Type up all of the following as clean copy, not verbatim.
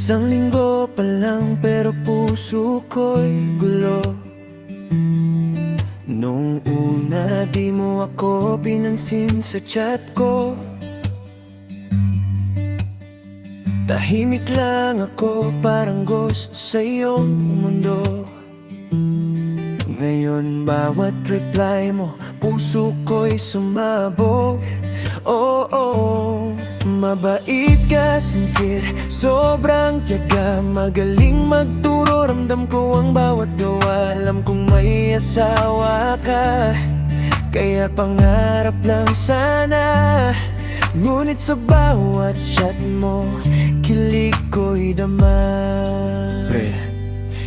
Isang linggo pa lang pero puso ko'y gulo. Nung una di mo ako pinansin sa chat ko. Tahimik lang ako, parang ghost sa iyong mundo. Ngayon bawat reply mo, puso ko'y sumabog. Oo, mabait ka, sincere, sobrang tiyaga, magaling magturo, ramdam ko ang bawat gawa. Alam kong may asawa ka, kaya pangarap lang sana. Ngunit sa bawat chat mo, kilig ko'y dama. Pre,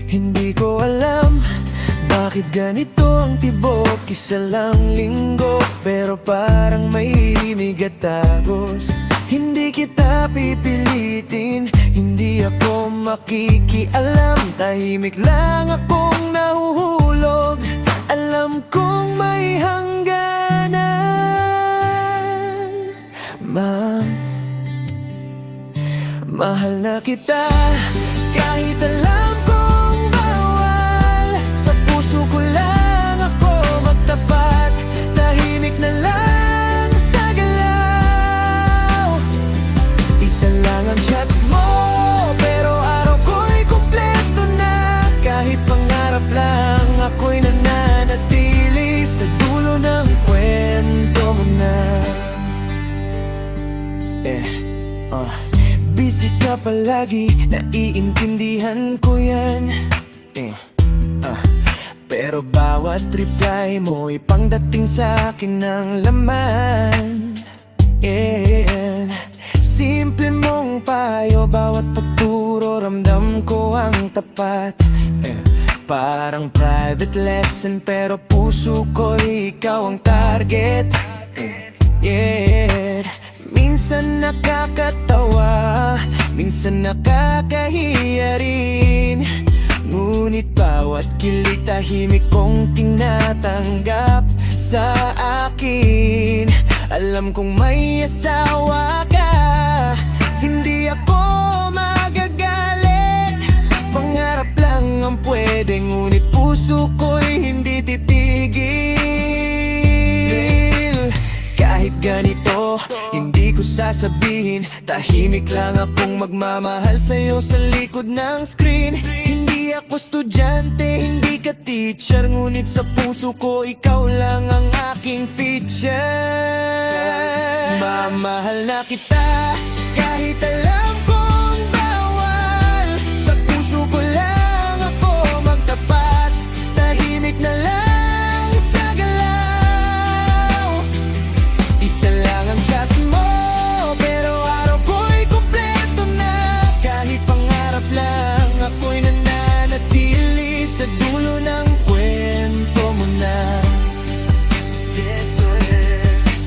hindi ko alam bakit ganito ang tibok. Isa lang linggo pero parang may migatagos. Hindi kita pipilitin, hindi ako makikialam. Tahimik lang akong nahuhulog, alam kong may hangganan. Mahal na kita kahit alam kong bawal. Sa puso ko lang ako magtapat, tahimik na lang sa galaw. Isa lang ang chat mo pero araw ko'y kumpleto na. Kahit pangarap lang ako'y nananatili sa dulo ng kwento mo na. Busy ka palagi, naiintindihan ko yan. Pero bawat reply mo ipangdating sa akin ng laman. Simple mong payo, bawat pagturo ramdam ko ang tapat. Parang private lesson pero puso ko ikaw ang target. Minsan nakakatawa, minsan nakakahiya rin. Ngunit bawat kilig tahimik kong tinatanggap sa akin. Alam kong may asawa ka, hindi ako magagalit. Pangarap lang ang pwede, ngunit puso ko'y hindi titigil. Kahit ganito, hindi ko sasabihin, tahimik lang akong magmamahal sa'yo sa likod ng screen. Hindi ako estudyante, hindi ka teacher, ngunit sa puso ko ikaw lang ang aking feature. Mamahal na kita kahit alam kong bawal. Sa puso ko lang ako magtapat, tahimik na lang sa galaw. Isa lang ang chat mo pero araw ko'y kumpleto na. Kahit pangarap lang ako'y nananatili sa dulo ng kwento mo na.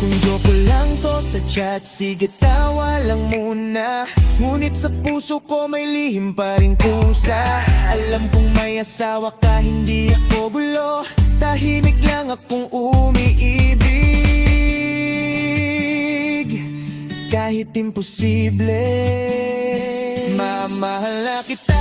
Kung joke lang to sa chat, sige tawa lang muna. Ngunit sa puso ko may lihim pa rin kusa. Alam kong may asawa ka, hindi ako gulo. Tahimik lang akong umiibig, kahit imposible. Mamahal na kita